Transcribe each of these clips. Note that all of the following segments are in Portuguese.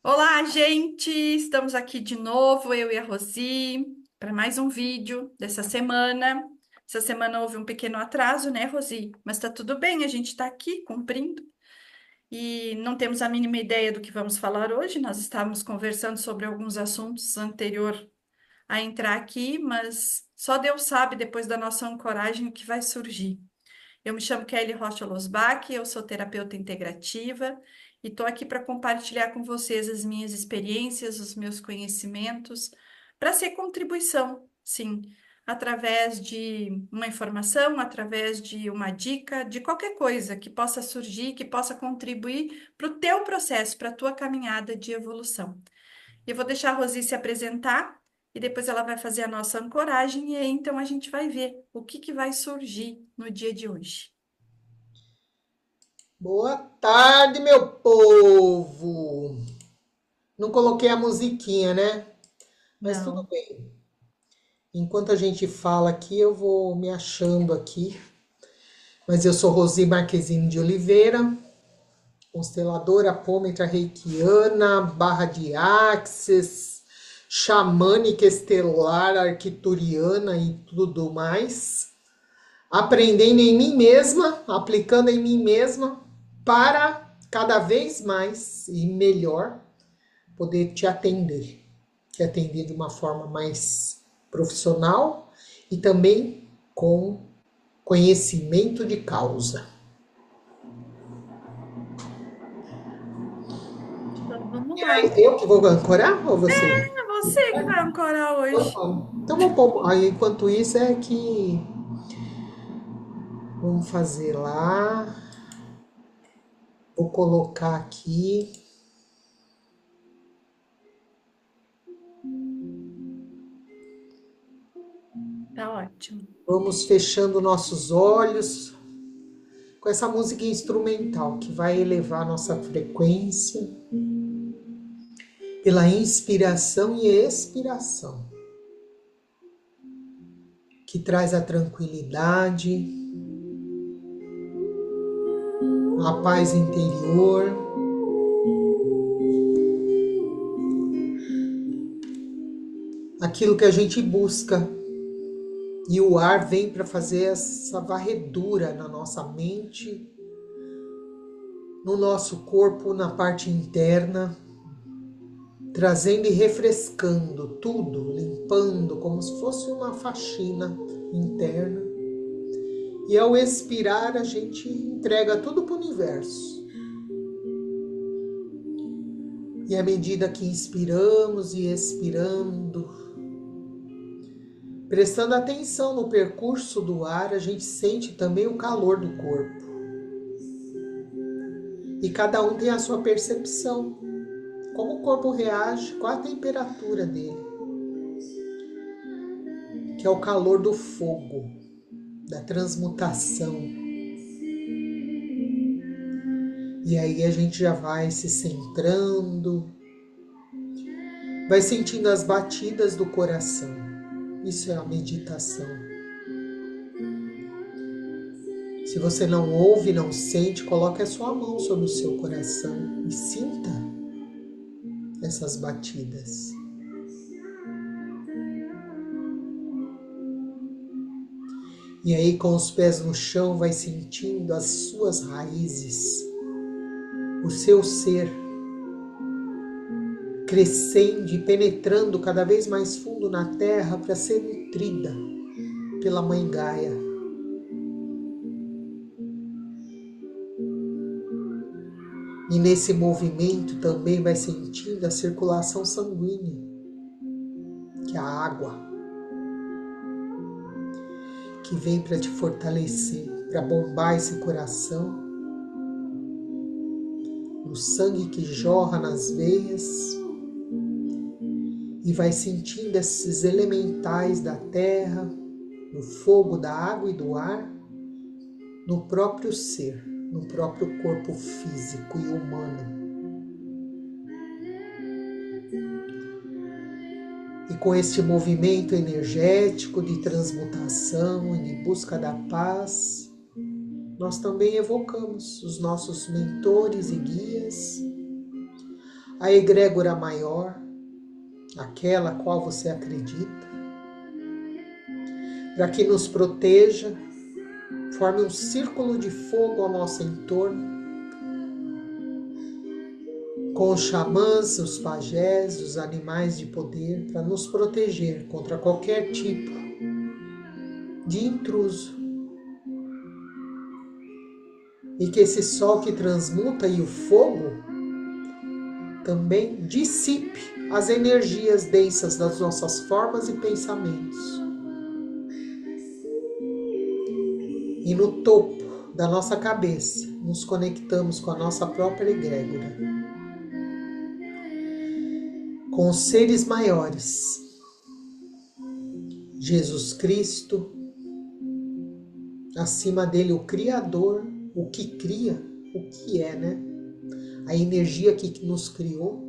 Olá, gente! Estamos aqui de novo, eu e a Rosi, para mais um vídeo dessa semana. Essa semana houve um pequeno atraso, né, Rosi? Mas tá tudo bem, a gente está aqui cumprindo e não temos a mínima ideia do que vamos falar hoje. Nós estávamos conversando sobre alguns assuntos anterior a entrar aqui, mas só Deus sabe, depois da nossa ancoragem, o que vai surgir. Eu me chamo Kelly Rocha Losbach, eu sou terapeuta integrativa e estou aqui para compartilhar com vocês as minhas experiências, os meus conhecimentos, para ser contribuição, sim, através de uma informação, através de uma dica, de qualquer coisa que possa surgir, que possa contribuir para o teu processo, para a tua caminhada de evolução. Eu vou deixar a Rosi se apresentar e depois ela vai fazer a nossa ancoragem e aí então a gente vai ver o que que vai surgir no dia de hoje. Boa tarde, meu povo. Não coloquei a musiquinha, né? Mas tudo Não. bem. Enquanto a gente fala aqui, eu vou me achando aqui. Mas eu sou Rosi Marquezine de Oliveira, consteladora apômetra reikiana, barra de axis, xamânica estelar, arquituriana e tudo mais. Aprendendo em mim mesma, aplicando em mim mesma, para cada vez mais e melhor poder te atender de uma forma mais profissional e também com conhecimento de causa. Então vamos E lá. aí, eu que vou ancorar ou você? É você que vai ancorar hoje. Então vamos pôr. Aí, enquanto isso é que vamos fazer lá. Vou colocar aqui. Tá ótimo. Vamos fechando nossos olhos com essa música instrumental que vai elevar nossa frequência pela inspiração e expiração, que traz a tranquilidade, a paz interior, aquilo que a gente busca. E o ar vem para fazer essa varredura na nossa mente, no nosso corpo, na parte interna, trazendo e refrescando tudo, limpando como se fosse uma faxina interna. E ao expirar, a gente entrega tudo para o universo. E à medida que inspiramos e expirando, prestando atenção no percurso do ar, a gente sente também o calor do corpo. E cada um tem a sua percepção, como o corpo reage, qual a temperatura dele, que é o calor do fogo, da transmutação. E aí a gente já vai se centrando, vai sentindo as batidas do coração. Isso é a meditação. Se você não ouve, não sente, coloque a sua mão sobre o seu coração e sinta essas batidas. E aí, com os pés no chão, vai sentindo as suas raízes, o seu ser crescendo e penetrando cada vez mais fundo na terra para ser nutrida pela Mãe Gaia. E nesse movimento também vai sentindo a circulação sanguínea, que é a água, que vem para te fortalecer, para bombar esse coração, o sangue que jorra nas veias, e vai sentindo esses elementais da terra, do fogo, da água e do ar, no próprio ser, no próprio corpo físico e humano. E com este movimento energético de transmutação e de busca da paz, nós também evocamos os nossos mentores e guias, a egrégora maior, aquela a qual você acredita, para que nos proteja, forme um círculo de fogo ao nosso entorno, com os xamãs, os pajés, os animais de poder, para nos proteger contra qualquer tipo de intruso. E que esse sol que transmuta e o fogo também dissipe as energias densas das nossas formas e pensamentos. E no topo da nossa cabeça, nos conectamos com a nossa própria egrégora, com os seres maiores, Jesus Cristo, acima dele o Criador, o que cria, o que é, né? A energia que nos criou,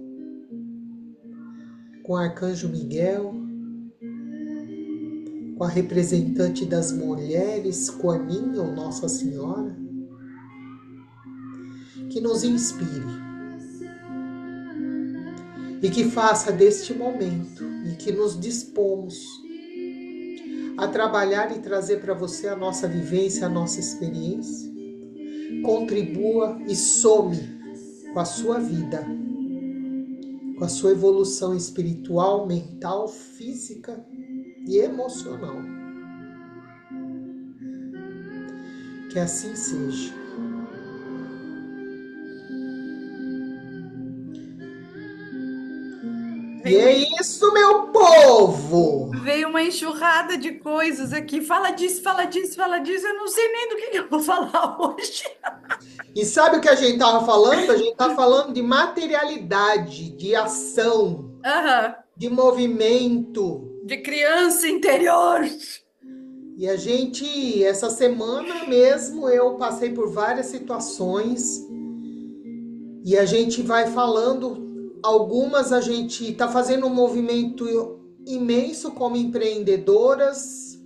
com o Arcanjo Miguel, com a representante das mulheres, Kuan-Yin ou Nossa Senhora, que nos inspire e que faça deste momento em que nos dispomos a trabalhar e trazer para você a nossa vivência, a nossa experiência, contribua e some com a sua vida, com a sua evolução espiritual, mental, física e emocional. Que assim seja. E é isso, meu povo! Veio uma enxurrada de coisas aqui. Fala disso, fala disso, fala disso. Eu não sei nem do que eu vou falar hoje. E sabe o que a gente estava falando? A gente está falando de materialidade, de ação, Aham. de movimento. De criança interior. E a gente, essa semana mesmo, eu passei por várias situações e a gente vai falando, algumas a gente está fazendo um movimento imenso como empreendedoras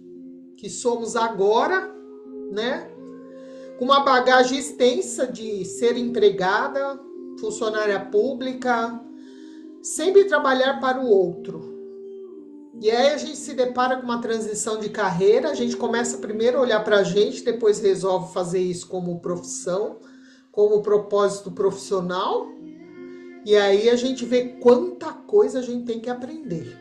que somos agora, né? Com uma bagagem extensa de ser empregada, funcionária pública, sempre trabalhar para o outro. E aí a gente se depara com uma transição de carreira, a gente começa primeiro a olhar para a gente, depois resolve fazer isso como profissão, como propósito profissional, e aí a gente vê quanta coisa a gente tem que aprender.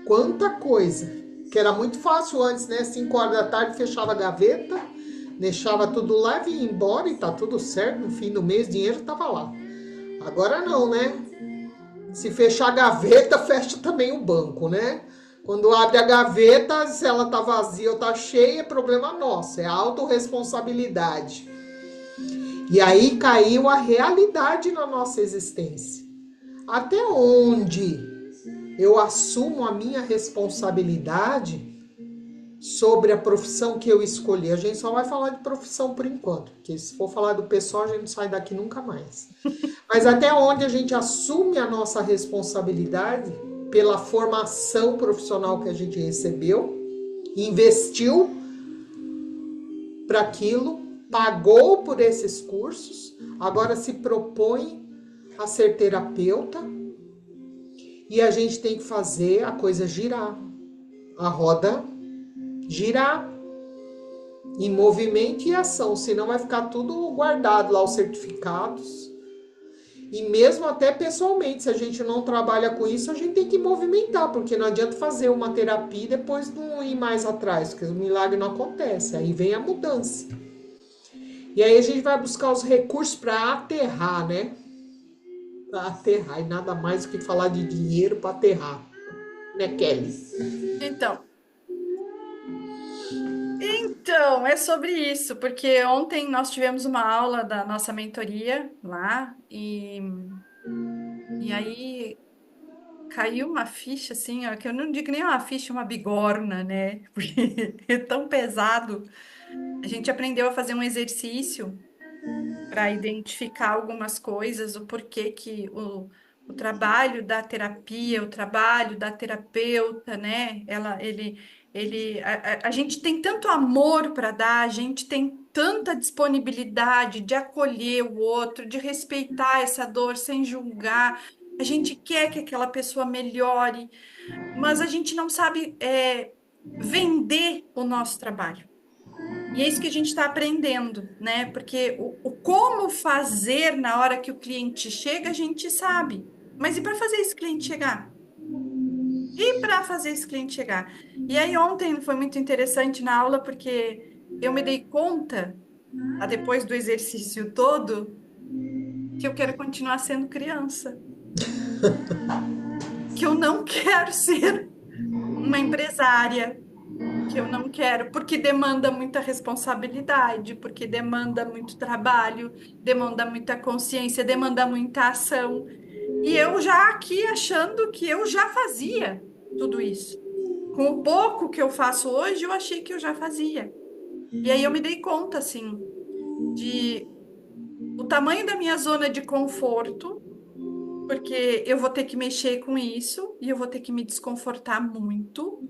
Quanta coisa. Que era muito fácil antes, né? 5 horas da tarde fechava a gaveta, deixava tudo lá, vinha embora e tá tudo certo, no fim do mês o dinheiro tava lá. Agora não, né? Se fechar a gaveta, fecha também o banco, né? Quando abre a gaveta, se ela tá vazia ou tá cheia, é problema nosso, é autorresponsabilidade. E aí caiu a realidade na nossa existência. Até onde eu assumo a minha responsabilidade sobre a profissão que eu escolhi? A gente só vai falar de profissão por enquanto, porque se for falar do pessoal, a gente não sai daqui nunca mais. Mas até onde a gente assume a nossa responsabilidade pela formação profissional que a gente recebeu, investiu para aquilo, pagou por esses cursos, agora se propõe a ser terapeuta e a gente tem que fazer a coisa girar, a roda girar em movimento e ação, senão vai ficar tudo guardado lá, os certificados. E mesmo até pessoalmente, se a gente não trabalha com isso, a gente tem que movimentar, porque não adianta fazer uma terapia e depois não ir mais atrás, porque o milagre não acontece, aí vem a mudança. E aí a gente vai buscar os recursos para aterrar, né? Para aterrar, e nada mais do que falar de dinheiro para aterrar, né, Kelly? Então, é sobre isso, porque ontem nós tivemos uma aula da nossa mentoria lá e aí caiu uma ficha assim, ó, que eu não digo nem uma ficha, uma bigorna, né? Porque é tão pesado. A gente aprendeu a fazer um exercício para identificar algumas coisas, o porquê que o trabalho da terapia, o trabalho da terapeuta, né? A gente tem tanto amor para dar, a gente tem tanta disponibilidade de acolher o outro, de respeitar essa dor sem julgar. A gente quer que aquela pessoa melhore, mas a gente não sabe, vender o nosso trabalho. E é isso que a gente está aprendendo, né? Porque o como fazer na hora que o cliente chega, a gente sabe. Mas e para fazer esse cliente chegar? E para fazer esse cliente chegar? E aí ontem foi muito interessante na aula, porque eu me dei conta, depois do exercício todo, que eu quero continuar sendo criança, que eu não quero ser uma empresária, que eu não quero, porque demanda muita responsabilidade, porque demanda muito trabalho, demanda muita consciência, demanda muita ação. E eu já aqui achando que eu já fazia tudo isso. Com o pouco que eu faço hoje, eu achei que eu já fazia. E aí eu me dei conta, assim, de o tamanho da minha zona de conforto, porque eu vou ter que mexer com isso e eu vou ter que me desconfortar muito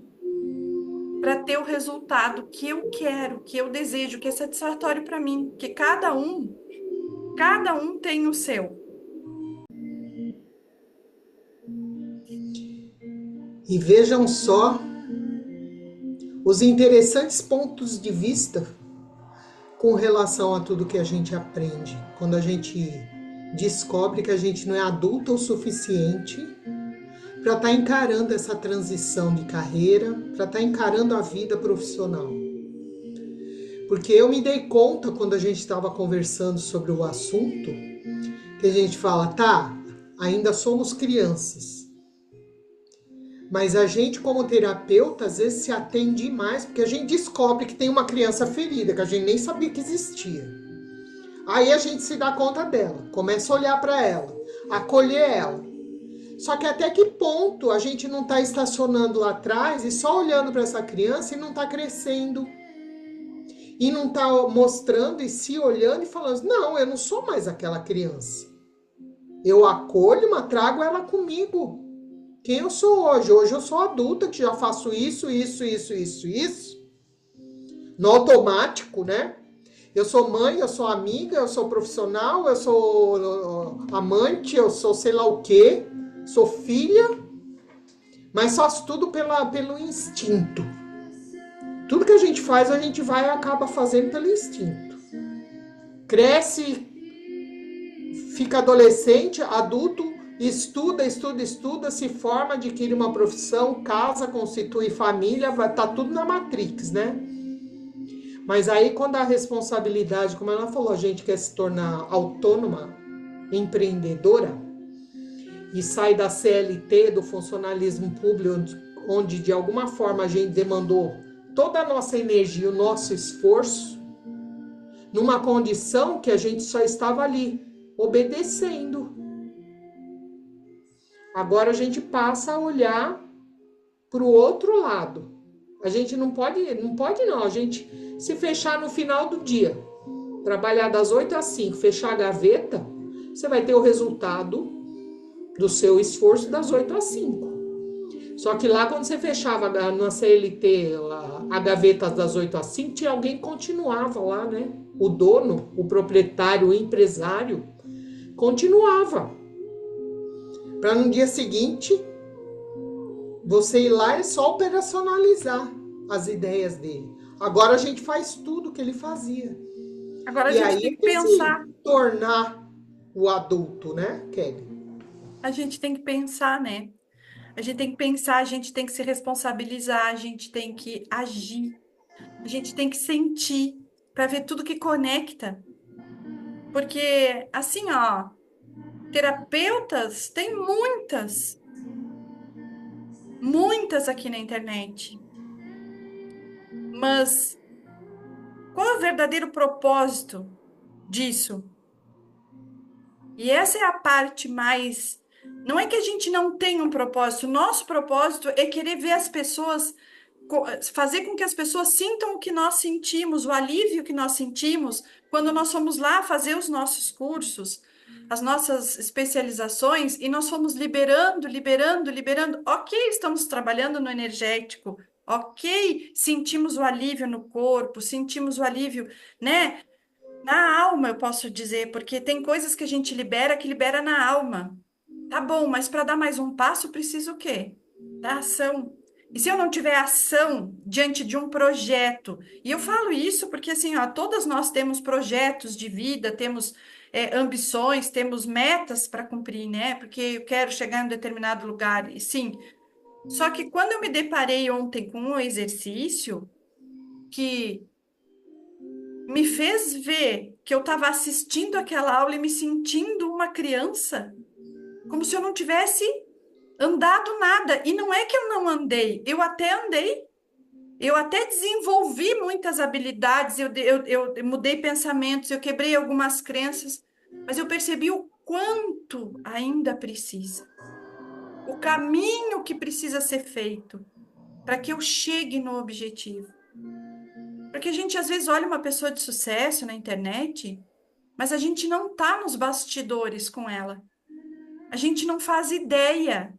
para ter o resultado que eu quero, que eu desejo, que é satisfatório para mim, que cada um tem o seu. E vejam só os interessantes pontos de vista com relação a tudo que a gente aprende. Quando a gente descobre que a gente não é adulto o suficiente para estar encarando essa transição de carreira, para estar encarando a vida profissional. Porque eu me dei conta quando a gente estava conversando sobre o assunto, que a gente fala, tá, ainda somos crianças. Mas a gente, como terapeuta, às vezes se atende demais, porque a gente descobre que tem uma criança ferida, que a gente nem sabia que existia. Aí a gente se dá conta dela, começa a olhar para ela, acolher ela. Só que até que ponto a gente não está estacionando lá atrás e só olhando para essa criança e não está crescendo? E não está mostrando e se olhando e falando, não, eu não sou mais aquela criança. Eu acolho, mas trago ela comigo. Quem eu sou hoje? Hoje eu sou adulta, que já faço isso. No automático, né? Eu sou mãe, eu sou amiga, eu sou profissional, eu sou amante, eu sou sei lá o quê, sou filha, mas faço tudo pelo instinto. Tudo que a gente faz, a gente vai e acaba fazendo pelo instinto. Cresce, fica adolescente, adulto, estuda, se forma, adquire uma profissão, casa, constitui família, tá tudo na Matrix, né? Mas aí quando a responsabilidade, como ela falou, a gente quer se tornar autônoma, empreendedora, e sai da CLT, do funcionalismo público, onde de alguma forma a gente demandou toda a nossa energia, o nosso esforço, numa condição que a gente só estava ali, obedecendo. Agora a gente passa a olhar para o outro lado. A gente não pode não, a gente se fechar no final do dia, trabalhar das 8 às 5, fechar a gaveta, você vai ter o resultado do seu esforço das 8 às 5. Só que lá quando você fechava na CLT a gaveta das 8 às 5, tinha alguém que continuava lá, né? O dono, o proprietário, o empresário, continuava. Para no dia seguinte, você ir lá e só operacionalizar as ideias dele. Agora a gente faz tudo que ele fazia. Agora a E gente aí tem que que se pensar, tornar o adulto, né, Kelly? a gente tem que pensar, né? A gente tem que pensar, a gente tem que se responsabilizar, a gente tem que agir, a gente tem que sentir para ver tudo que conecta. Porque, assim, ó, terapeutas tem muitas aqui na internet. Mas qual é o verdadeiro propósito disso? E essa é a parte mais. Não é que a gente não tenha um propósito, nosso propósito é querer ver as pessoas, fazer com que as pessoas sintam o que nós sentimos, o alívio que nós sentimos quando nós fomos lá fazer os nossos cursos, as nossas especializações, e nós fomos liberando. Ok, estamos trabalhando no energético, ok, sentimos o alívio no corpo, sentimos o alívio, né? Na alma, eu posso dizer, porque tem coisas que libera na alma. Tá bom, mas para dar mais um passo, preciso o quê? Da ação. E se eu não tiver ação diante de um projeto? E eu falo isso porque, assim, ó, todas nós temos projetos de vida, temos ambições, temos metas para cumprir, né? Porque eu quero chegar em um determinado lugar, e sim. Só que quando eu me deparei ontem com um exercício que me fez ver que eu estava assistindo aquela aula e me sentindo uma criança, como se eu não tivesse andado nada. E não é que eu não andei, eu até andei, eu até desenvolvi muitas habilidades, eu mudei pensamentos, eu quebrei algumas crenças, mas eu percebi o quanto ainda precisa, o caminho que precisa ser feito para que eu chegue no objetivo. Porque a gente às vezes olha uma pessoa de sucesso na internet, mas a gente não está nos bastidores com ela. A gente não faz ideia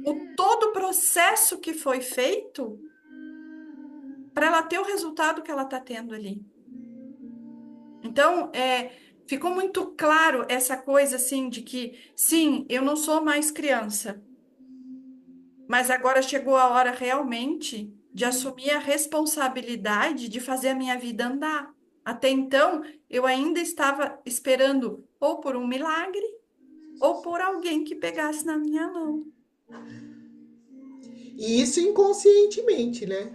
o todo o processo que foi feito para ela ter o resultado que ela está tendo ali. Então, ficou muito claro essa coisa assim de que, sim, eu não sou mais criança, mas agora chegou a hora realmente de assumir a responsabilidade de fazer a minha vida andar. Até então, eu ainda estava esperando ou por um milagre ou por alguém que pegasse na minha mão. E isso inconscientemente, né?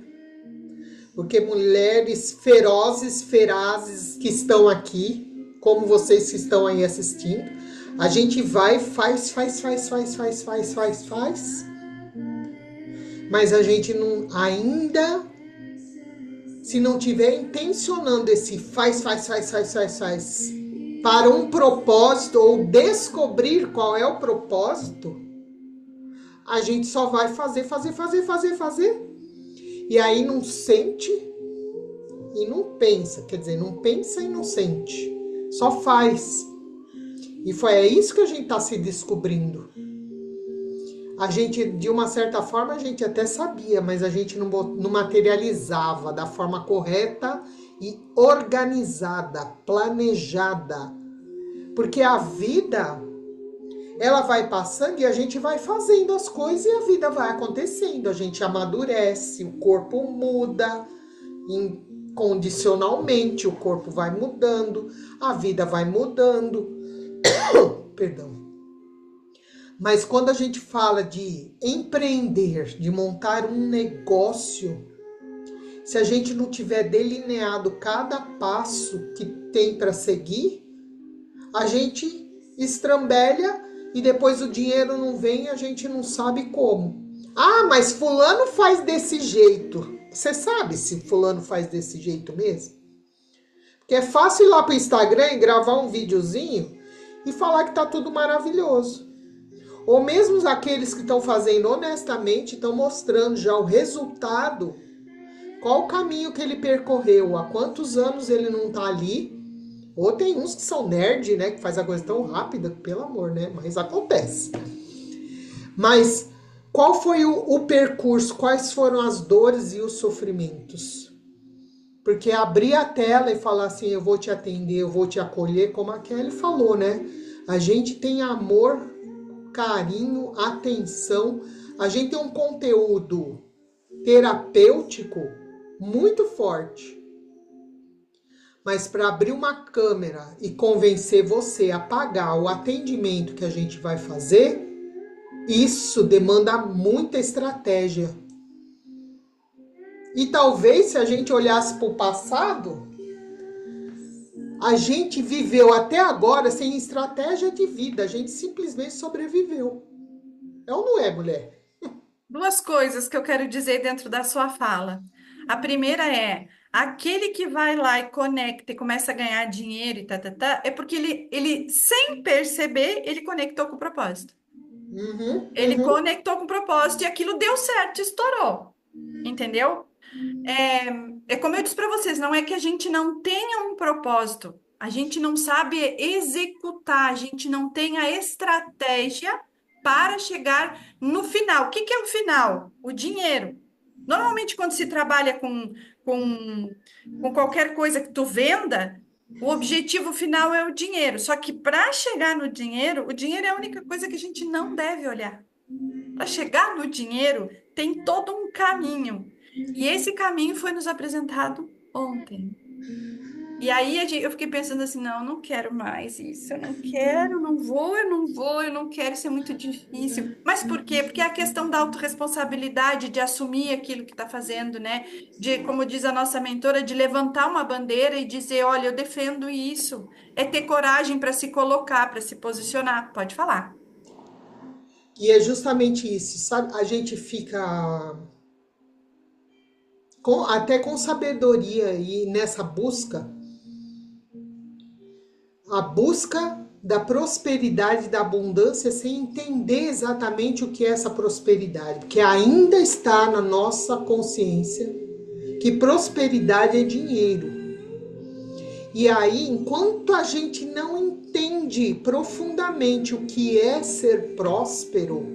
Porque mulheres ferozes, ferazes que estão aqui, como vocês que estão aí assistindo, a gente vai, faz, mas a gente não ainda, se não tiver intencionando esse faz, para um propósito ou descobrir qual é o propósito, a gente só vai fazer. E aí não sente e não pensa. Quer dizer, não pensa e não sente. Só faz. E foi isso que a gente está se descobrindo. A gente, de uma certa forma, a gente até sabia, mas a gente não materializava da forma correta e organizada, planejada. Porque a vida, ela vai passando e a gente vai fazendo as coisas e a vida vai acontecendo. A gente amadurece, o corpo muda incondicionalmente, o corpo vai mudando, a vida vai mudando. Perdão. Mas quando a gente fala de empreender, de montar um negócio, se a gente não tiver delineado cada passo que tem para seguir, a gente estrambelha e depois o dinheiro não vem e a gente não sabe como. Ah, mas fulano faz desse jeito. Você sabe se fulano faz desse jeito mesmo? Porque é fácil ir lá pro Instagram e gravar um videozinho e falar que tá tudo maravilhoso. Ou mesmo aqueles que estão fazendo honestamente, estão mostrando já o resultado, qual o caminho que ele percorreu, há quantos anos ele não tá ali. Ou tem uns que são nerd, né, que faz a coisa tão rápida, pelo amor, né, mas acontece. Mas qual foi o percurso, quais foram as dores e os sofrimentos? Porque abrir a tela e falar assim, eu vou te atender, eu vou te acolher, como a Kelly falou, né? A gente tem amor, carinho, atenção, a gente tem um conteúdo terapêutico muito forte. Mas para abrir uma câmera e convencer você a pagar o atendimento que a gente vai fazer, isso demanda muita estratégia. E talvez se a gente olhasse para o passado, a gente viveu até agora sem estratégia de vida, a gente simplesmente sobreviveu. É ou não é, mulher? Duas coisas que eu quero dizer dentro da sua fala. A primeira é, aquele que vai lá e conecta e começa a ganhar dinheiro e é porque ele, sem perceber, ele conectou com o propósito. Ele Uhum. conectou com o propósito e aquilo deu certo, estourou. Entendeu? É como eu disse para vocês, não é que a gente não tenha um propósito, a gente não sabe executar, a gente não tem a estratégia para chegar no final. O que que é o final? O dinheiro. Normalmente, quando se trabalha com qualquer coisa que tu venda, o objetivo final é o dinheiro. Só que para chegar no dinheiro, o dinheiro é a única coisa que a gente não deve olhar. Para chegar no dinheiro, tem todo um caminho. E esse caminho foi nos apresentado ontem. E aí eu fiquei pensando assim, não, eu não quero mais isso, eu não quero, não vou, eu não vou, eu não quero, isso é muito difícil. Mas por quê? Porque é a questão da autorresponsabilidade, de assumir aquilo que está fazendo, né? De, como diz a nossa mentora, de levantar uma bandeira e dizer, olha, eu defendo isso. É ter coragem para se colocar, para se posicionar. Pode falar. E é justamente isso, sabe? A gente fica até com sabedoria e nessa busca, a busca da prosperidade, da abundância, sem entender exatamente o que é essa prosperidade, porque ainda está na nossa consciência que prosperidade é dinheiro. E aí, enquanto a gente não entende profundamente o que é ser próspero,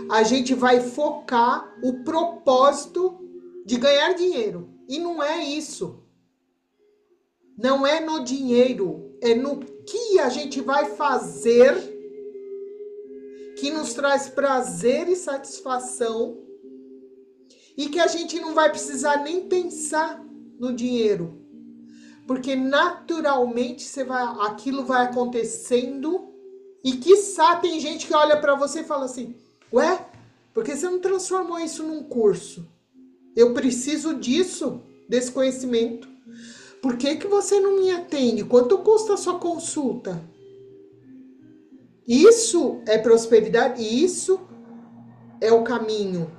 a gente vai focar o propósito de ganhar dinheiro. E não é isso. Não é no dinheiro, é no que a gente vai fazer que nos traz prazer e satisfação e que a gente não vai precisar nem pensar no dinheiro. Porque naturalmente aquilo vai acontecendo e quiçá tem gente que olha para você e fala assim, ué, por que você não transformou isso num curso? Eu preciso disso, desse conhecimento. Por que você não me atende? Quanto custa a sua consulta? Isso é prosperidade e isso é o caminho.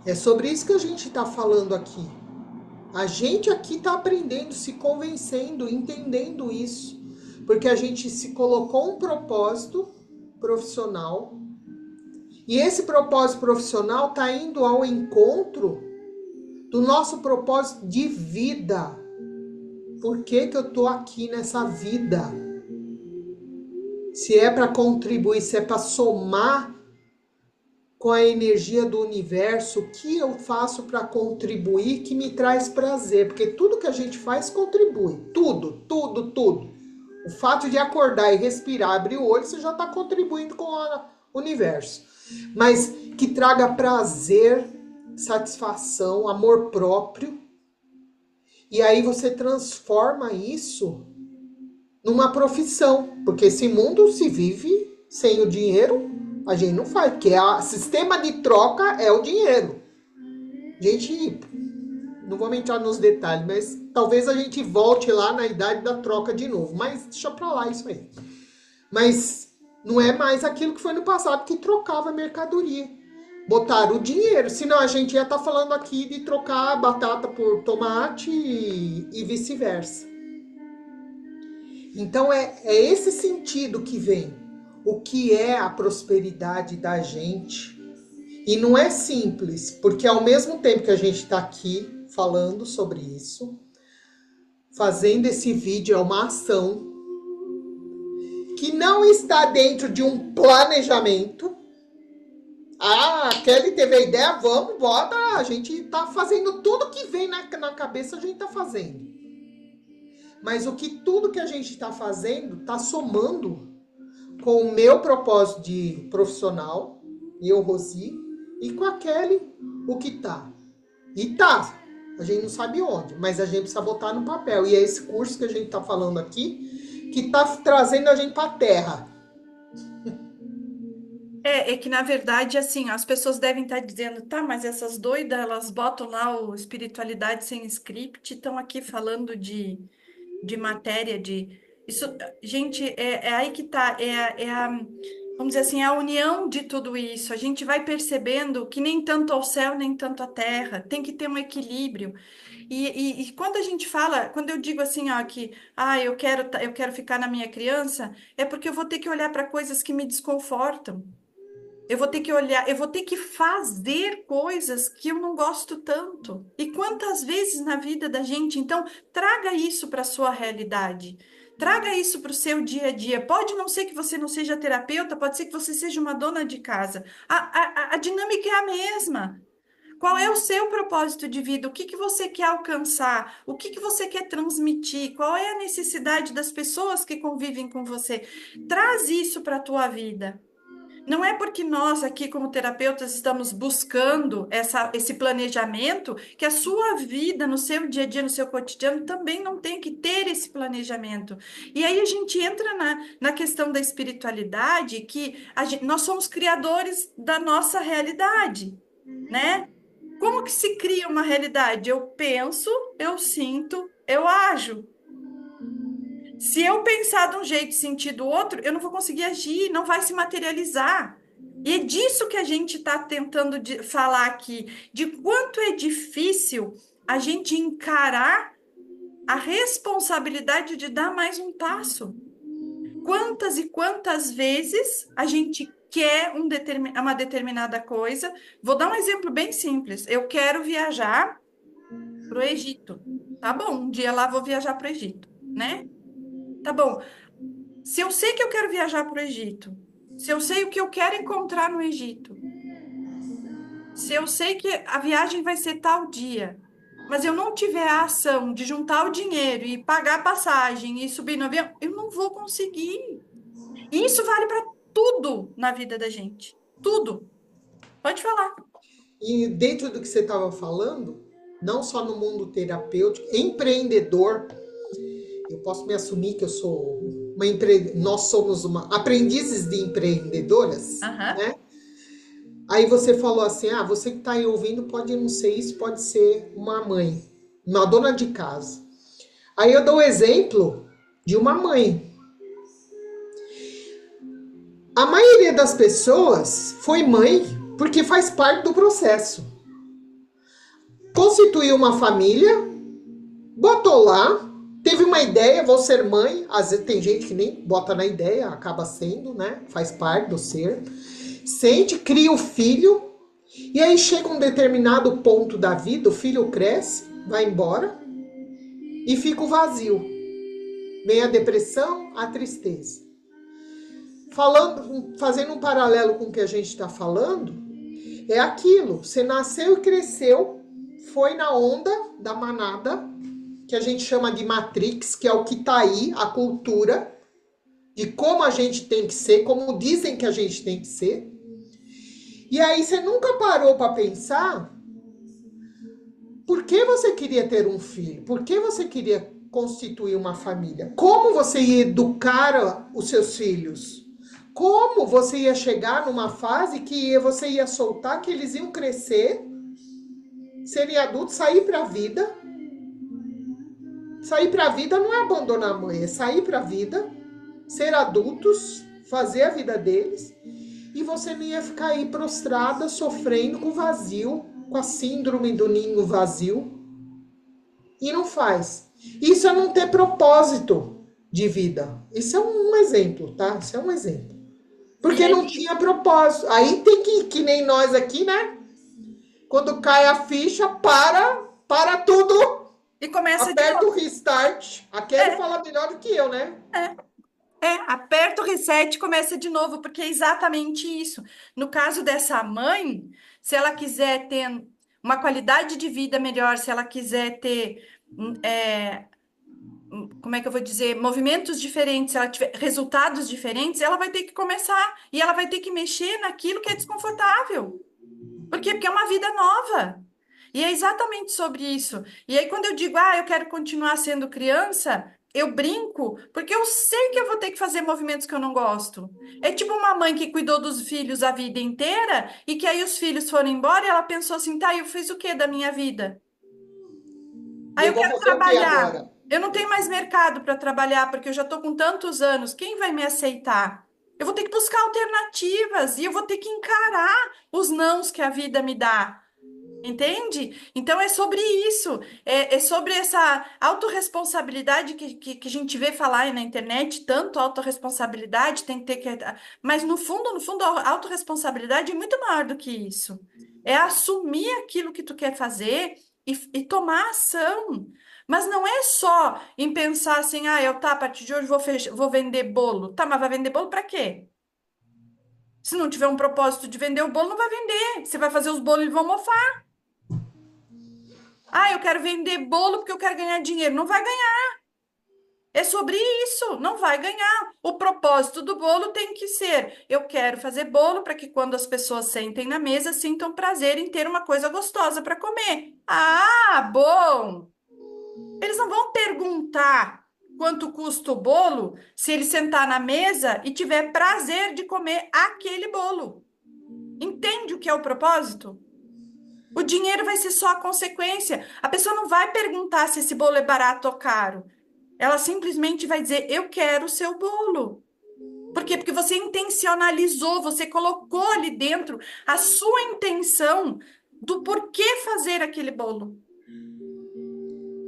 É sobre isso que a gente está falando aqui. A gente aqui está aprendendo, se convencendo, entendendo isso. Porque a gente se colocou um propósito profissional. E esse propósito profissional está indo ao encontro do nosso propósito de vida. Por que eu estou aqui nessa vida? Se é para contribuir, se é para somar com a energia do universo, o que eu faço para contribuir que me traz prazer? Porque tudo que a gente faz contribui. Tudo, tudo, tudo. O fato de acordar e respirar, abrir o olho, você já está contribuindo com o universo. Mas que traga prazer, satisfação, amor próprio. E aí você transforma isso numa profissão. Porque esse mundo se vive sem o dinheiro, a gente não faz. Porque o sistema de troca é o dinheiro. Gente, não vou entrar nos detalhes, mas talvez a gente volte lá na idade da troca de novo. Mas deixa pra lá isso aí. Mas não é mais aquilo que foi no passado que trocava mercadoria. Botaram o dinheiro, senão a gente ia estar falando aqui de trocar batata por tomate e vice-versa. Então é esse sentido que vem. O que é a prosperidade da gente? E não é simples, porque ao mesmo tempo que a gente está aqui falando sobre isso, fazendo esse vídeo é uma ação que não está dentro de um planejamento. Ah, a Kelly teve a ideia, vamos, bota. A gente tá fazendo tudo que vem na cabeça, a gente tá fazendo. Mas tudo que a gente está fazendo tá somando com o meu propósito de profissional, eu, Rosi, e com a Kelly, o que tá. E tá, a gente não sabe onde, mas a gente precisa botar no papel. E é esse curso que a gente tá falando aqui, que tá trazendo a gente pra terra. É que na verdade, assim, as pessoas devem estar dizendo, tá, mas essas doidas, elas botam lá o espiritualidade sem script, estão aqui falando de matéria, de... Isso, gente, é aí que tá, vamos dizer assim, é a união de tudo isso. A gente vai percebendo que nem tanto ao céu, nem tanto à terra, tem que ter um equilíbrio. E quando a gente fala, quando eu digo assim, ó, que eu quero ficar na minha criança, é porque eu vou ter que olhar para coisas que me desconfortam. Eu vou ter que olhar, eu vou ter que fazer coisas que eu não gosto tanto. E quantas vezes na vida da gente? Então, traga isso para a sua realidade. Traga isso para o seu dia a dia. Pode não ser que você não seja terapeuta, pode ser que você seja uma dona de casa. A dinâmica é a mesma. Qual é o seu propósito de vida? O que que você quer alcançar? O que que você quer transmitir? Qual é a necessidade das pessoas que convivem com você? Traz isso para a tua vida. Não é porque nós aqui, como terapeutas, estamos buscando esse planejamento que a sua vida, no seu dia a dia, no seu cotidiano, também não tem que ter esse planejamento. E aí a gente entra na questão da espiritualidade, que nós somos criadores da nossa realidade, né? Como que se cria uma realidade? Eu penso, eu sinto, eu ajo. Se eu pensar de um jeito e sentir do outro, eu não vou conseguir agir, não vai se materializar. E é disso que a gente está tentando falar aqui, de quanto é difícil a gente encarar a responsabilidade de dar mais um passo. Quantas e quantas vezes a gente quer uma determinada coisa? Vou dar um exemplo bem simples. Eu quero viajar para o Egito. Tá bom, um dia lá vou viajar para o Egito, né? Tá bom. Se eu sei que eu quero viajar para o Egito, se eu sei o que eu quero encontrar no Egito, se eu sei que a viagem vai ser tal dia, mas eu não tiver a ação de juntar o dinheiro e pagar a passagem e subir no avião, eu não vou conseguir. E isso vale para tudo na vida da gente. Tudo. Pode falar. E dentro do que você estava falando, não só no mundo terapêutico, empreendedor, eu posso me assumir que eu sou nós somos aprendizes de empreendedoras, Aham. né? Aí você falou assim, você que está aí ouvindo pode não ser isso, pode ser uma mãe, uma dona de casa. Aí eu dou o exemplo de uma mãe. A maioria das pessoas foi mãe porque faz parte do processo. Constituiu uma família, botou lá, teve uma ideia, vou ser mãe. Às vezes tem gente que nem bota na ideia, acaba sendo, né? Faz parte do ser. Sente, cria o filho, e aí chega um determinado ponto da vida, o filho cresce, vai embora, e fica o vazio. Vem a depressão, a tristeza. Fazendo um paralelo com o que a gente está falando, é aquilo, você nasceu e cresceu, foi na onda da manada, que a gente chama de Matrix, que é o que está aí, a cultura, de como a gente tem que ser, como dizem que a gente tem que ser. E aí você nunca parou para pensar por que você queria ter um filho, por que você queria constituir uma família, como você ia educar os seus filhos, como você ia chegar numa fase que você ia soltar, que eles iam crescer, serem adultos, sair para a vida. Sair para a vida não é abandonar a mãe, é sair para a vida, ser adultos, fazer a vida deles, e você não ia ficar aí prostrada, sofrendo com vazio, com a síndrome do ninho vazio. E não faz. Isso é não ter propósito de vida. Isso é um exemplo, tá? Isso é um exemplo. Porque não tinha propósito. Aí tem que nem nós aqui, né? Quando cai a ficha, para tudo. E começa de Aperta o novo. restart. A Kelly fala melhor do que eu, né? Aperta o reset e começa de novo, porque é exatamente isso. No caso dessa mãe, se ela quiser ter uma qualidade de vida melhor, se ela quiser ter, como é que eu vou dizer, movimentos diferentes, se ela tiver resultados diferentes, ela vai ter que começar e ela vai ter que mexer naquilo que é desconfortável. Por quê? Porque é uma vida nova. E é exatamente sobre isso. E aí, quando eu digo, eu quero continuar sendo criança, eu brinco, porque eu sei que eu vou ter que fazer movimentos que eu não gosto. É tipo uma mãe que cuidou dos filhos a vida inteira e que aí os filhos foram embora e ela pensou assim, tá, eu fiz o quê da minha vida? E Aí eu eu vou quero fazer o que trabalhar. agora? Eu não tenho mais mercado para trabalhar, porque eu já estou com tantos anos. Quem vai me aceitar? Eu vou ter que buscar alternativas e eu vou ter que encarar os nãos que a vida me dá. Entende? Então é sobre isso, é sobre essa autorresponsabilidade que a gente vê falar aí na internet, tanto autorresponsabilidade tem que ter que. Mas no fundo, a autorresponsabilidade é muito maior do que isso. É assumir aquilo que tu quer fazer e tomar ação. Mas não é só em pensar assim, a partir de hoje vou vender bolo. Tá, mas vai vender bolo para quê? Se não tiver um propósito de vender o bolo, não vai vender. Você vai fazer os bolos e vão mofar. Ah, eu quero vender bolo porque eu quero ganhar dinheiro. Não vai ganhar. É sobre isso, não vai ganhar. O propósito do bolo tem que ser: eu quero fazer bolo para que quando as pessoas sentem na mesa, sintam prazer em ter uma coisa gostosa para comer. Ah, bom! Eles não vão perguntar quanto custa o bolo se ele sentar na mesa e tiver prazer de comer aquele bolo. Entende o que é o propósito? O dinheiro vai ser só a consequência. A pessoa não vai perguntar se esse bolo é barato ou caro. Ela simplesmente vai dizer: eu quero o seu bolo. Por quê? Porque você intencionalizou, você colocou ali dentro a sua intenção do porquê fazer aquele bolo.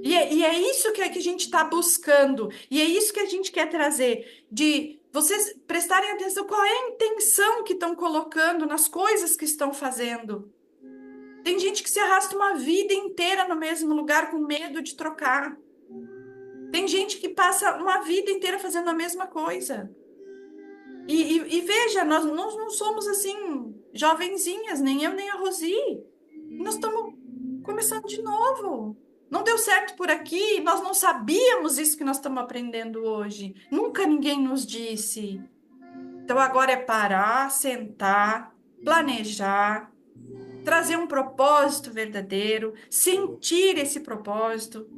E é isso que a gente está buscando, e é isso que a gente quer trazer, de vocês prestarem atenção qual é a intenção que estão colocando nas coisas que estão fazendo. Tem gente que se arrasta uma vida inteira no mesmo lugar com medo de trocar. Tem gente que passa uma vida inteira fazendo a mesma coisa. E veja, nós não somos assim, jovenzinhas, nem eu, nem a Rosi. Nós estamos começando de novo. Não deu certo por aqui, nós não sabíamos isso que nós estamos aprendendo hoje. Nunca ninguém nos disse. Então agora é parar, sentar, planejar, trazer um propósito verdadeiro, sentir esse propósito,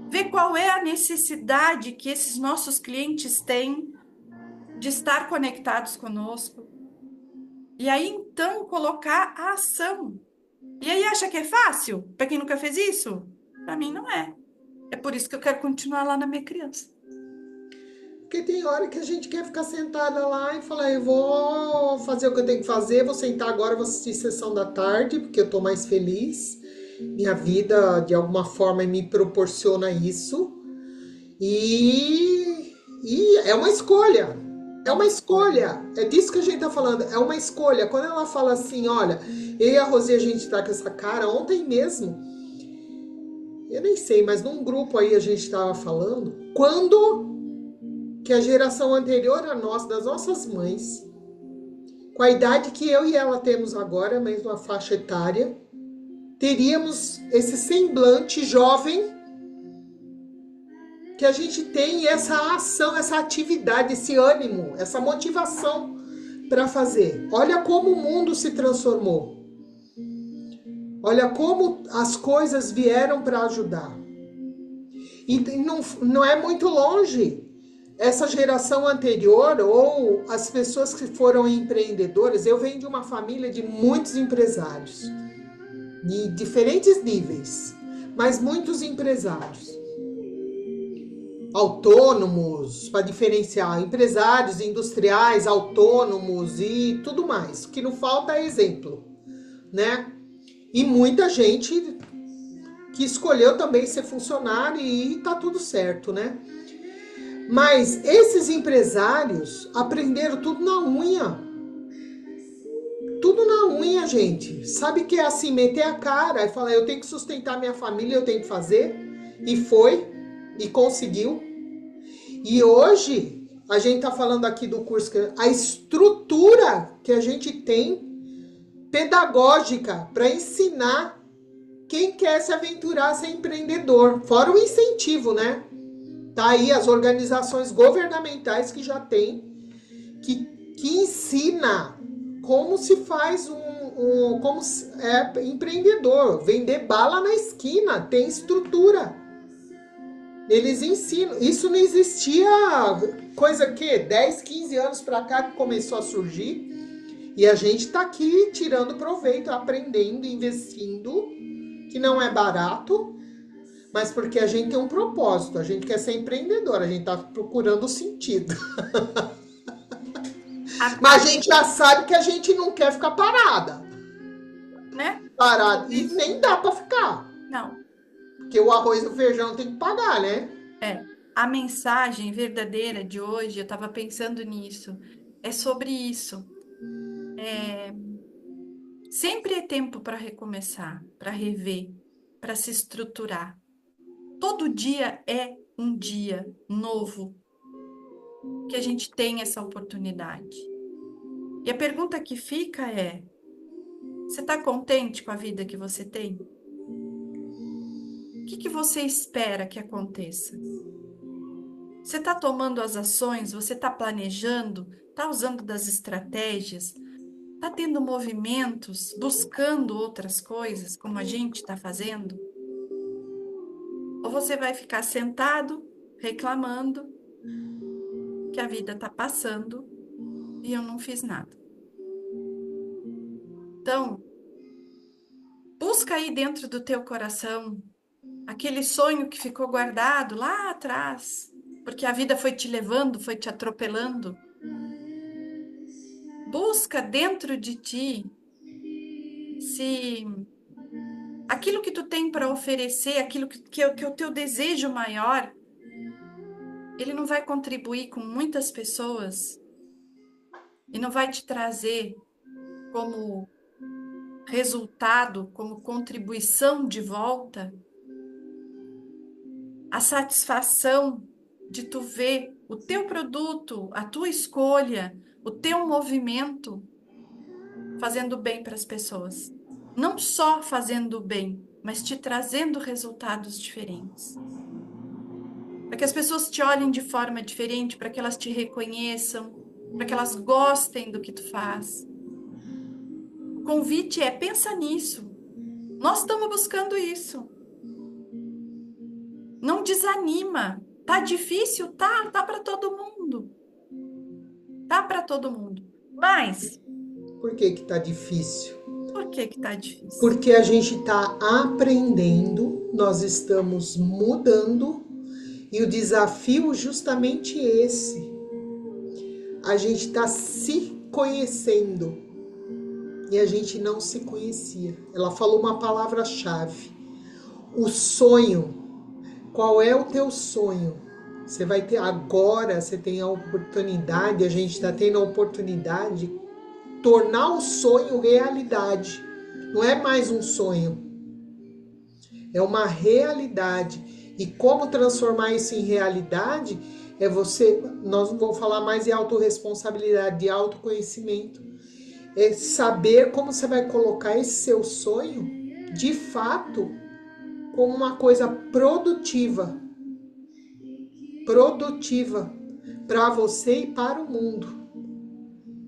ver qual é a necessidade que esses nossos clientes têm de estar conectados conosco. E aí, então, colocar a ação. E aí, acha que é fácil? Para quem nunca fez isso? Para mim, não é. É por isso que eu quero continuar lá na minha criança. Porque tem hora que a gente quer ficar sentada lá e falar, eu vou fazer o que eu tenho que fazer, vou sentar agora, vou assistir sessão da tarde, porque eu tô mais feliz. Minha vida, de alguma forma, me proporciona isso. E é uma escolha. É É uma uma escolha. escolha. É disso que a gente tá falando. É uma escolha. Quando ela fala assim, olha, eu e a Rosi, a gente tá com essa cara, ontem mesmo, eu nem sei, mas num grupo aí a gente tava falando, quando que a geração anterior a nós, das nossas mães, com a idade que eu e ela temos agora, mesma faixa etária, teríamos esse semblante jovem que a gente tem, essa ação, essa atividade, esse ânimo, essa motivação para fazer. Olha como o mundo se transformou. Olha como as coisas vieram para ajudar. E não é muito longe. Essa geração anterior ou as pessoas que foram empreendedoras, eu venho de uma família de muitos empresários, de diferentes níveis, mas muitos empresários. Autônomos, para diferenciar, empresários industriais, autônomos e tudo mais. O que não falta é exemplo, né? E muita gente que escolheu também ser funcionário e tá tudo certo, né? Mas esses empresários aprenderam tudo na unha. Tudo na unha, gente. Sabe que é assim, meter a cara e falar, eu tenho que sustentar minha família, eu tenho que fazer. E foi, e conseguiu. E hoje, a gente tá falando aqui do curso, a estrutura que a gente tem pedagógica para ensinar quem quer se aventurar a ser empreendedor. Fora o incentivo, né? Tá aí as organizações governamentais que já tem, que ensina como se faz como é empreendedor. Vender bala na esquina, tem estrutura. Eles ensinam. Isso não existia, coisa que 10, 15 anos para cá que começou a surgir. E a gente tá aqui tirando proveito, aprendendo, investindo, que não é barato, mas porque a gente tem um propósito, a gente quer ser empreendedor, a gente tá procurando o sentido. Mas a gente já sabe que a gente não quer ficar parada. Né? Parada. E nem dá para ficar. Não. Porque o arroz e o feijão tem que pagar, né? É. A mensagem verdadeira de hoje, eu estava pensando nisso, é sobre isso. Sempre é tempo para recomeçar, para rever, para se estruturar. Todo dia é um dia novo que a gente tem essa oportunidade. E a pergunta que fica é: você está contente com a vida que você tem? que você espera que aconteça? Você está tomando as ações, você está planejando, está usando das estratégias, está tendo movimentos, buscando outras coisas, como a gente está fazendo? Ou você vai ficar sentado, reclamando que a vida está passando e eu não fiz nada? Então, busca aí dentro do teu coração aquele sonho que ficou guardado lá atrás, porque a vida foi te levando, foi te atropelando. Busca dentro de ti se aquilo que tu tem para oferecer, aquilo que é o teu desejo maior, ele não vai contribuir com muitas pessoas e não vai te trazer como resultado, como contribuição de volta, a satisfação de tu ver o teu produto, a tua escolha, o teu movimento fazendo bem para as pessoas. Não só fazendo bem, mas te trazendo resultados diferentes. Para que as pessoas te olhem de forma diferente, para que elas te reconheçam, para que elas gostem do que tu faz. O convite é: pensa nisso. Nós estamos buscando isso. Não desanima. Tá difícil? Tá para todo mundo. Tá para todo mundo. Mas Por que que tá difícil? por que que tá difícil? Porque a gente está aprendendo, nós estamos mudando e o desafio justamente esse. A gente está se conhecendo e a gente não se conhecia. Ela falou uma palavra-chave: o sonho. Qual é o teu sonho? Você vai ter agora, você tem a oportunidade, a gente está tendo a oportunidade de tornar o sonho realidade. Não é mais um sonho, é uma realidade. E como transformar isso em realidade é você, nós não vamos falar mais de autorresponsabilidade, de autoconhecimento. É saber como você vai colocar esse seu sonho, de fato, como uma coisa produtiva. Produtiva para você e para o mundo.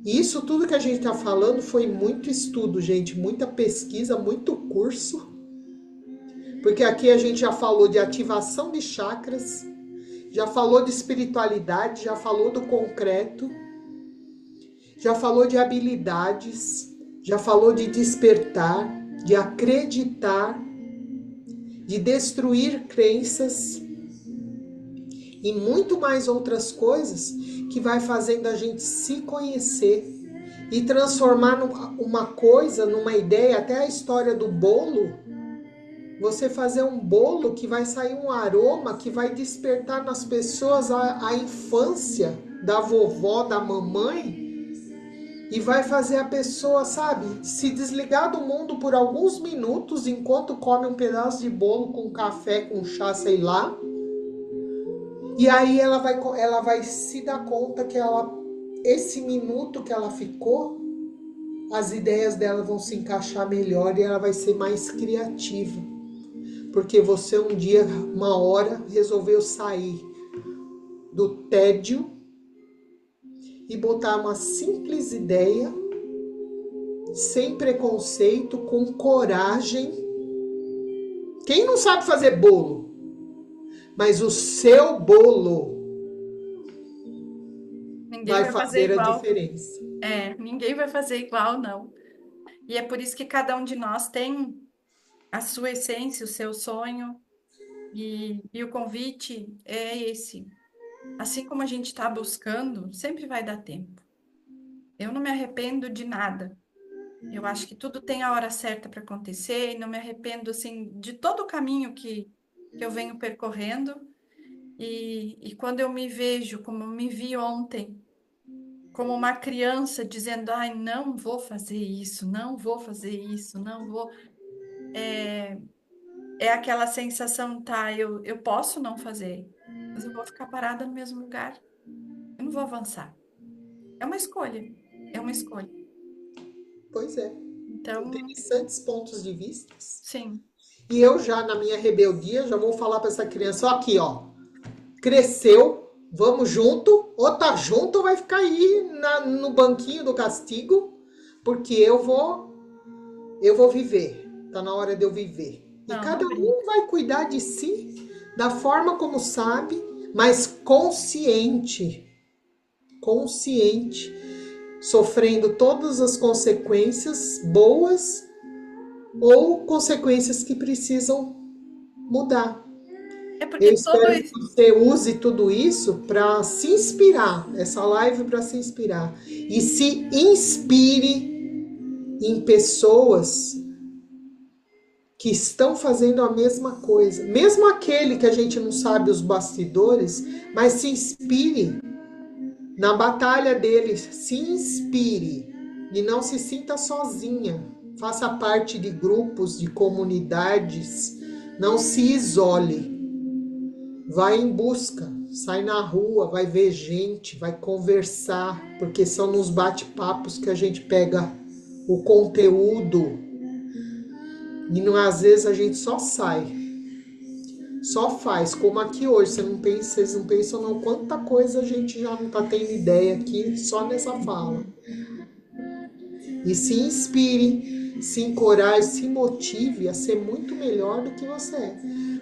E isso tudo que a gente está falando foi muito estudo, gente, muita pesquisa, muito curso. Porque aqui a gente já falou de ativação de chakras, já falou de espiritualidade, já falou do concreto, já falou de habilidades, já falou de despertar, de acreditar, de destruir crenças e muito mais outras coisas que vai fazendo a gente se conhecer e transformar uma coisa numa ideia, até a história do bolo. Você fazer um bolo que vai sair um aroma que vai despertar nas pessoas a infância da vovó, da mamãe, e vai fazer a pessoa, sabe, se desligar do mundo por alguns minutos enquanto come um pedaço de bolo com café, com chá, sei lá. E aí ela vai se dar conta que esse minuto que ela ficou, as ideias dela vão se encaixar melhor e ela vai ser mais criativa. Porque você um dia, uma hora, resolveu sair do tédio e botar uma simples ideia, sem preconceito, com coragem. Quem não sabe fazer bolo? Mas o seu bolo Ninguém vai vai fazer fazer a igual. diferença. Ninguém vai fazer igual, não. E é por isso que cada um de nós tem a sua essência, o seu sonho, e o convite é esse. Assim como a gente está buscando, sempre vai dar tempo. Eu não me arrependo de nada. Eu acho que tudo tem a hora certa para acontecer e não me arrependo assim de todo o caminho que eu venho percorrendo. E quando eu me vejo como eu me vi ontem, como uma criança dizendo: ai, não vou fazer isso, não vou fazer isso, não vou. É aquela sensação, tá? Eu posso não fazer, mas eu vou ficar parada no mesmo lugar. Eu não vou avançar. É uma escolha. É uma escolha. Pois é. Então, Interessantes pontos de vista. sim. E eu já, na minha rebeldia, já vou falar para essa criança, ó, aqui, ó, cresceu, vamos junto, ou tá junto ou vai ficar aí no banquinho do castigo, porque eu vou viver. Tá na hora de eu viver. E Não, cada não brinca. um vai cuidar de si da forma como sabe, mas consciente, consciente, sofrendo todas as consequências boas ou consequências que precisam mudar. É Eu porque todo espero que você use tudo isso para se inspirar, essa live para se inspirar e se inspire em pessoas que estão fazendo a mesma coisa. Mesmo aquele que a gente não sabe os bastidores, mas se inspire na batalha deles, se inspire e não se sinta sozinha. Faça parte de grupos, de comunidades, não se isole. Vai em busca, sai na rua, vai ver gente, vai conversar, porque são nos bate-papos que a gente pega o conteúdo. E não, às vezes a gente só sai, só faz, como aqui hoje. Vocês não pensam não quanta coisa a gente já não tá tendo ideia aqui só nessa fala. E se inspire, se encoraje, se motive a ser muito melhor do que você é.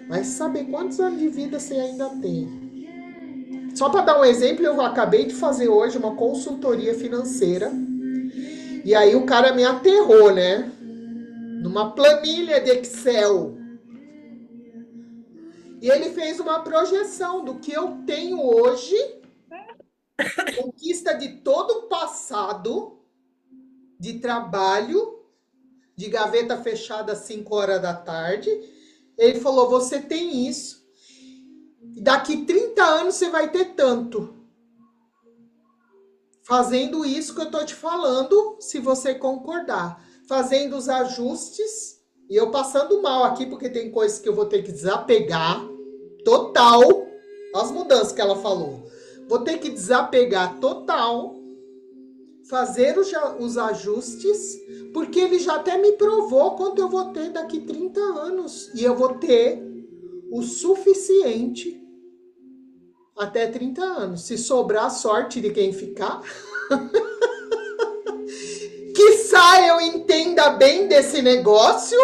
Vai saber quantos anos de vida você ainda tem. Só para dar um exemplo, eu acabei de fazer hoje uma consultoria financeira. E aí o cara me aterrou, né? Numa planilha de Excel. E ele fez uma projeção do que eu tenho hoje, conquista de todo o passado, de trabalho, de gaveta fechada às 5 horas da tarde. Ele falou: você tem isso. Daqui 30 anos você vai ter tanto. Fazendo isso que eu tô te falando, se você concordar. Fazendo os ajustes. E eu passando mal aqui, porque tem coisas que eu vou ter que desapegar. Total. As mudanças que ela falou. Vou ter que desapegar total. Fazer os ajustes. Porque ele já até me provou quanto eu vou ter daqui 30 anos. E eu vou ter o suficiente até 30 anos. Se sobrar sorte de quem ficar, quiçá eu entenda bem desse negócio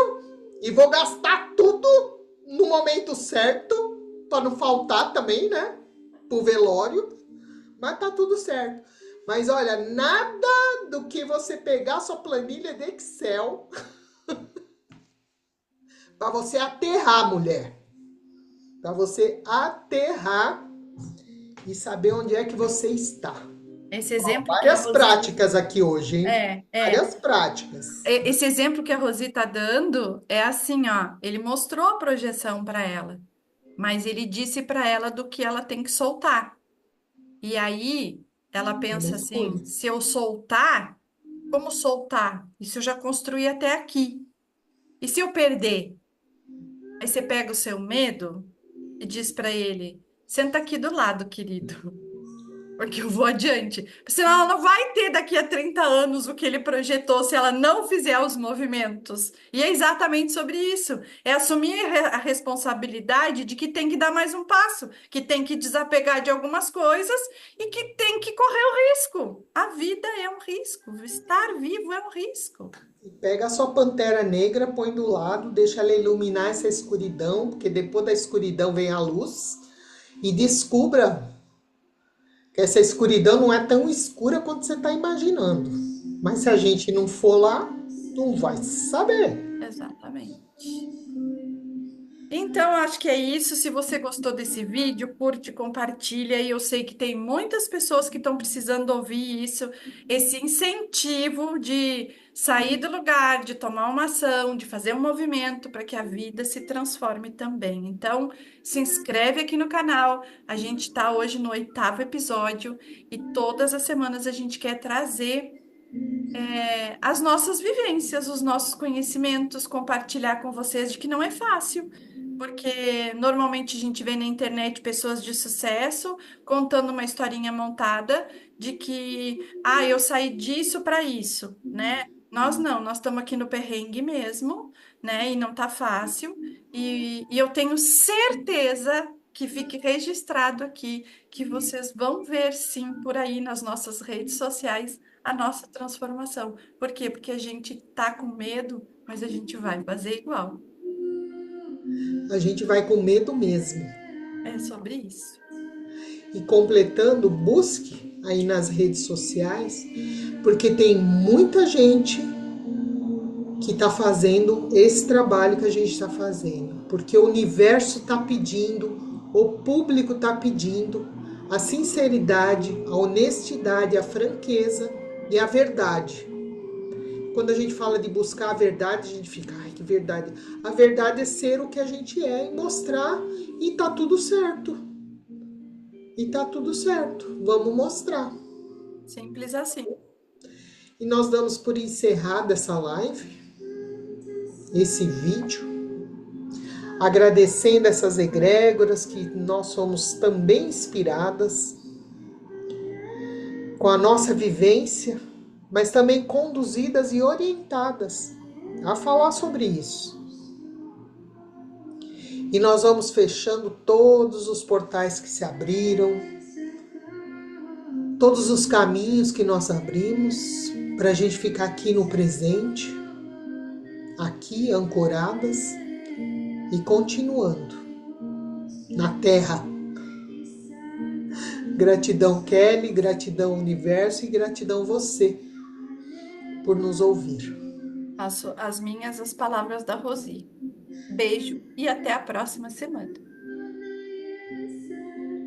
e vou gastar tudo no momento certo, para não faltar também, né? Pro velório. Mas tá tudo certo. Mas olha, nada do que você pegar sua planilha de Excel para você aterrar, mulher. Para você aterrar e saber onde é que você está. esse exemplo que a Várias Rosi práticas aqui hoje, hein? é, é. Várias práticas. Esse exemplo que a Rosi tá dando é assim, ó. Ele mostrou a projeção para ela, mas ele disse para ela do que ela tem que soltar. E aí ela É uma pensa assim: escolha. se eu soltar, como soltar? Isso eu já construí até aqui. E se eu perder? Aí você pega o seu medo e diz para ele: senta aqui do lado, querido. Porque eu vou adiante. Senão ela não vai ter daqui a 30 anos o que ele projetou se ela não fizer os movimentos. E é exatamente sobre isso. É assumir a responsabilidade de que tem que dar mais um passo, que tem que desapegar de algumas coisas e que tem que correr o risco. A vida é um risco. Estar vivo é um risco. Pega a sua pantera negra, põe do lado, deixa ela iluminar essa escuridão, porque depois da escuridão vem a luz. E descubra que essa escuridão não é tão escura quanto você está imaginando. Mas se a gente não for lá, não vai saber. Exatamente. Então, acho que é isso. Se você gostou desse vídeo, curte, compartilha. E eu sei que tem muitas pessoas que estão precisando ouvir isso, esse incentivo de sair do lugar, de tomar uma ação, de fazer um movimento para que a vida se transforme também. Então, se inscreve aqui no canal. A gente está hoje no 8º episódio e todas as semanas a gente quer trazer as nossas vivências, os nossos conhecimentos, compartilhar com vocês de que não é fácil, porque normalmente a gente vê na internet pessoas de sucesso contando uma historinha montada de que, eu saí disso para isso, né? Nós não, nós estamos aqui no perrengue mesmo, né? E não tá fácil. E eu tenho certeza que fique registrado aqui que vocês vão ver sim por aí nas nossas redes sociais a nossa transformação. Por quê? Porque a gente tá com medo, mas a gente vai fazer igual. A gente vai com medo mesmo. É sobre isso. E completando, busque aí nas redes sociais, porque tem muita gente que está fazendo esse trabalho que a gente está fazendo, porque o universo está pedindo, o público está pedindo a sinceridade, a honestidade, a franqueza e a verdade. Quando a gente fala de buscar a verdade, a gente fica, ai, que verdade. A verdade é ser o que a gente é e mostrar, e tá tudo certo. E tá tudo certo. Vamos mostrar. Simples assim. E nós damos por encerrada essa live, esse vídeo, agradecendo essas egrégoras que nós somos também inspiradas com a nossa vivência, mas também conduzidas e orientadas a falar sobre isso. E nós vamos fechando todos os portais que se abriram, todos os caminhos que nós abrimos para a gente ficar aqui no presente, aqui ancoradas e continuando na Terra. Gratidão, Kelly, gratidão, universo, e gratidão você por nos ouvir. As minhas, as palavras da Rosi. Beijo e até a próxima semana.